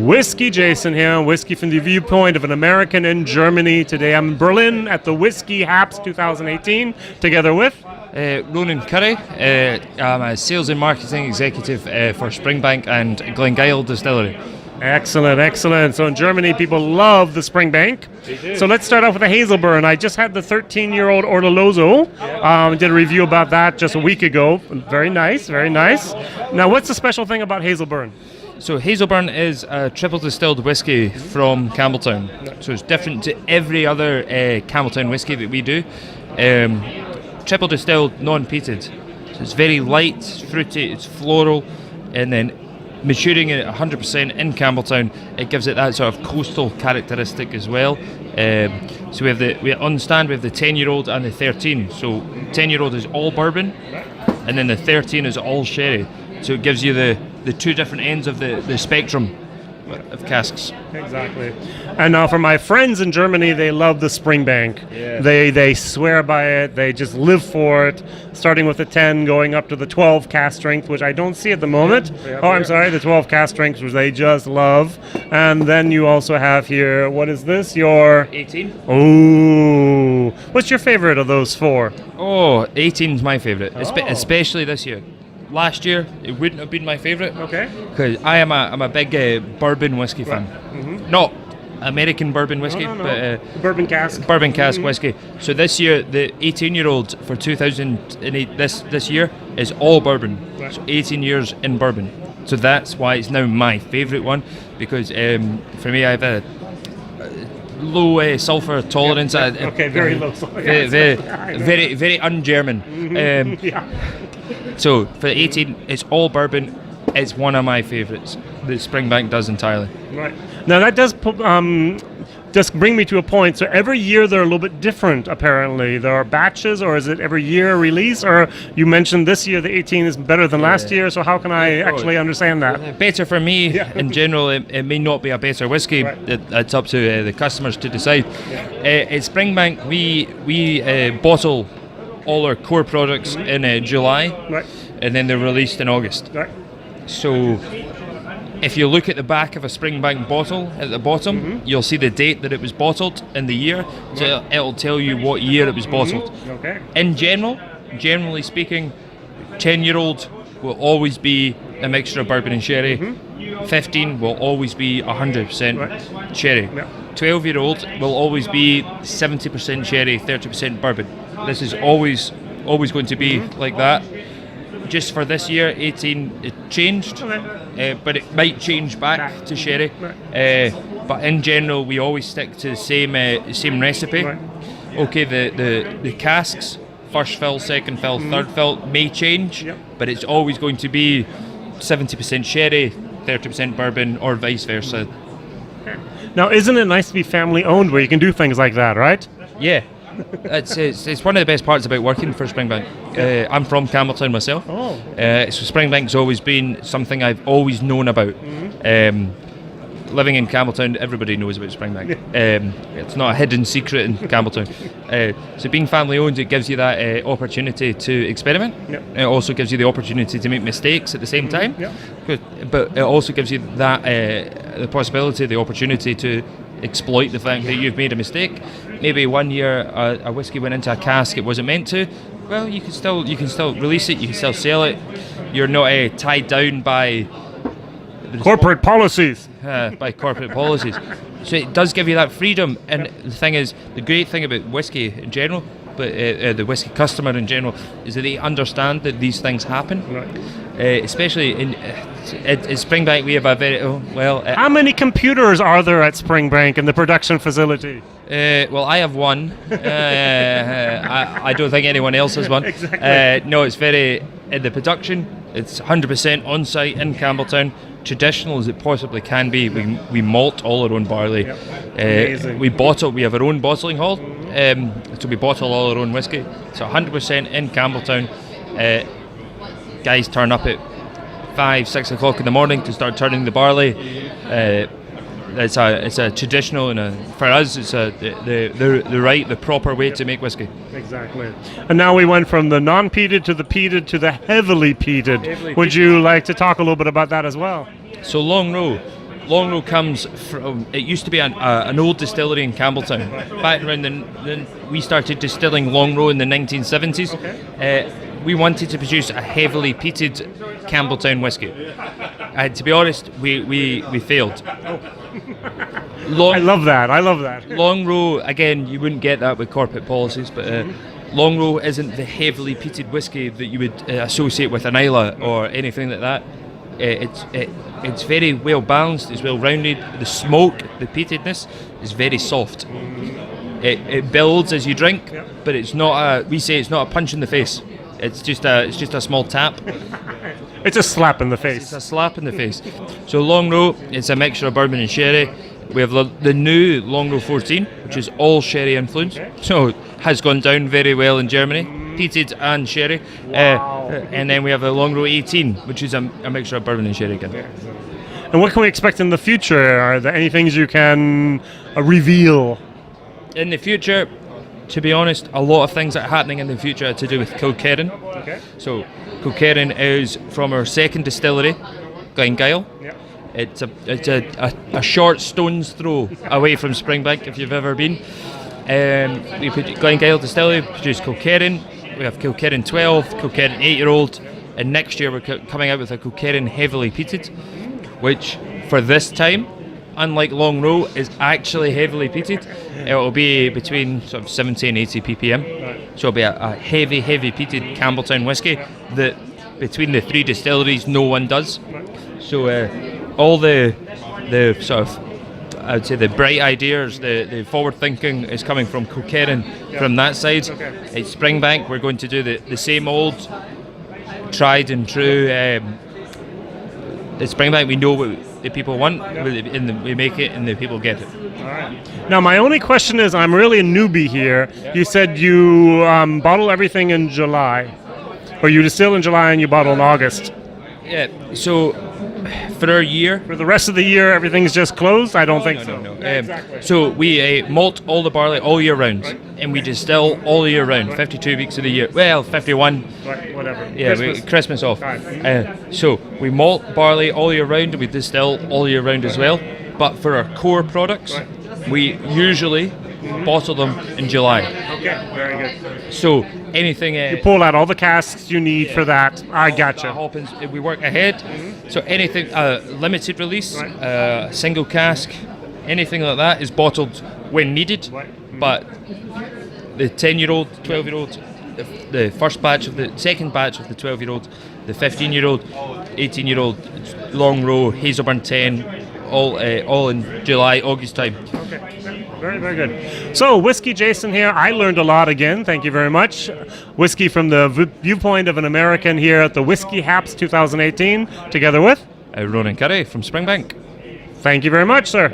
WhiskyJason here, whiskey from the viewpoint of an American in Germany. Today I'm in Berlin at the Whiskyherbst 2018, together with Ronan Currie. I'm a sales and marketing executive for Springsbank and Springsbank Distillery. Excellent, excellent. So in Germany, people love the Springsbank. They do. So let's start off with the Hazelburn. I just had the 13-year-old Orlolozo. Did a review about that just a week ago. Very nice, very nice. Now, what's the special thing about Hazelburn? So Hazelburn is a triple distilled whiskey from Campbelltown. So it's different to every other Campbelltown whiskey that we do. Triple distilled, non-peated. So it's very light, it's fruity, it's floral, and then maturing it 100% in Campbelltown, it gives it that sort of coastal characteristic as well. So on stand we have the 10-year-old and the 13. So 10-year-old is all bourbon, and then the 13 is all sherry. So it gives you the two different ends of the spectrum of casks. Exactly. And now for my friends in Germany, they love the Springsbank. Yeah. They swear by it. They just live for it, starting with the 10, going up to the 12 cask strength, which I don't see at the moment. The 12 cask strength, which they just love. And then you also have here, what is this? Your 18. Ooh. What's your favorite of those four? Oh, 18 is my favorite, Oh. especially this year. Last year, it wouldn't have been my favourite. Okay. Because I'm a big bourbon whiskey fan. Mm-hmm. Not American bourbon whiskey, No. but Bourbon cask. bourbon cask whiskey. So this year, the 18-year-old for 2008 this year is all bourbon. Right. So 18 years in bourbon. So that's why it's now my favourite one, because for me, I have a low sulfur tolerance. Okay, very low sulfur. Very un-German. So for the 18, it's all bourbon. It's one of my favourites. The Springsbank does entirely. Right. Now that does just bring me to a point. So every year they're a little bit different, apparently. There are batches, or is it every year release? Or you mentioned this year the 18 is better than last year, so how can I actually understand that? Better for me, in general, it may not be a better whiskey. Right. It's up to the customers to decide. At Springsbank, we bottle all our core products in July, Right. and then they're released in August. Right. So if you look at the back of a Springsbank bottle at the bottom, you'll see the date that it was bottled and the year. So it'll tell you what year it was bottled. Okay. In generally speaking, 10-year-old will always be a mixture of bourbon and sherry. 15 will always be 100% sherry. Yeah. 12-year-old will always be 70% sherry, 30% bourbon. This is always going to be like that. Just for this year, 18, it changed, but it might change back to sherry. But in general, we always stick to the same recipe. Right. Okay, the casks, first fill, second fill, third fill may change, but it's always going to be 70% sherry, 30% bourbon, or vice versa. Now, isn't it nice to be family owned where you can do things like that, right? Yeah. It's one of the best parts about working for Springsbank. I'm from Campbelltown myself, so Springsbank's always been something I've always known about. Living in Campbelltown, everybody knows about Springsbank. It's not a hidden secret in Campbelltown. So being family owned, it gives you that opportunity to experiment. It also gives you the opportunity to make mistakes at the same time. But it also gives you that the possibility, the opportunity to exploit the fact that you've made a mistake. Maybe one year a whiskey went into a cask it wasn't meant to. Well, you can still release it. You can still sell it. You're not tied down by Corporate policies. by corporate policies. So it does give you that freedom. And the thing is, the great thing about whiskey in general, but the whiskey customer in general, is that they understand that these things happen. Especially in Springsbank, we have a very How many computers are there at Springsbank in the production facility? well, I have one. I don't think anyone else has one. Exactly. No, it's very in the production. It's 100% on site in Campbelltown. Traditional as it possibly can be. We malt all our own barley. Amazing. We bottle. We have our own bottling hall. So we bottle all our own whiskey. So 100% in Campbelltown. Guys turn up at 5-6 o'clock in the morning to start turning the barley. It's a traditional, and for us, it's the proper way to make whiskey. Exactly. And now we went from the non-peated to the peated to the heavily peated. Would you like to talk a little bit about that as well? So Long Row Long Row comes from, it used to be an old distillery in Campbelltown. Back around we started distilling Long Row in the 1970s. We wanted to produce a heavily peated Campbelltown whiskey. To be honest, we failed. I love that. Long Row, again, you wouldn't get that with corporate policies, but Long Row isn't the heavily peated whiskey that you would associate with an Islay or anything like that. It's very well balanced, it's well rounded. The smoke, the peatedness is very soft. It builds as you drink, but it's not we say it's not a punch in the face. It's just a small tap. It's a slap in the face. It's a slap in the face. So Long Row, it's a mixture of bourbon and sherry. We have the new Long Row 14, which is all sherry influence. So has gone down very well in Germany, peated and sherry. Wow. And then we have a Long Row 18, which is a mixture of bourbon and sherry again. And what can we expect in the future? Are there any things you can reveal? In the future, to be honest, a lot of things that are happening in the future are to do with Kilkerran. Okay. So Kilkerran is from our second distillery, Glengyle. Yeah. It's a short stone's throw away from Springbank if you've ever been. We put Glengyle Distillery, produce Kilkerran. We have Kilkerran 12, Kilkerran 8-year-old, and next year we're coming out with a Kilkerran heavily peated, which for this time, unlike Long Row, is actually heavily peated. It will be between sort of 70 and 80 ppm. So it'll be a heavy peated Campbelltown whiskey that between the three distilleries no one does. So all the sort of, I would say, the bright ideas, the forward thinking is coming from Kilkerran from that side. At Springbank we're going to do the same old tried and true. At Springbank we know what the people want, and we make it and the people get it. All right. Now my only question is, I'm really a newbie here. You said you bottle everything in July, or you distill in July and you bottle in August. Yeah, so for our year, For the rest of the year, everything's just closed? I don't think so. No. Exactly. So we malt all the barley all year round, and we distill all year round, 52 weeks of the year. Well, 51. Right, whatever. Yeah, Christmas off. So we malt barley all year round, and we distill all year round as well. But for our core products, we usually bottle them in July. Okay, very good. So anything You pull out all the casks you need for that. I that gotcha. happens, we work ahead. So anything limited release, single cask, anything like that is bottled when needed. But the 10-year-old, 12-year-old, the first batch of the second batch of the 12-year-old, the 15-year-old, 18-year-old, Long Row, Hazelburn 10, all in July, August time. Okay, very, very good. So, WhiskyJason here. I learned a lot again. Thank you very much. Whiskey from the viewpoint of an American here at the Whiskyherbst 2018, together with Ronan Currie from Springbank. Thank you very much, sir.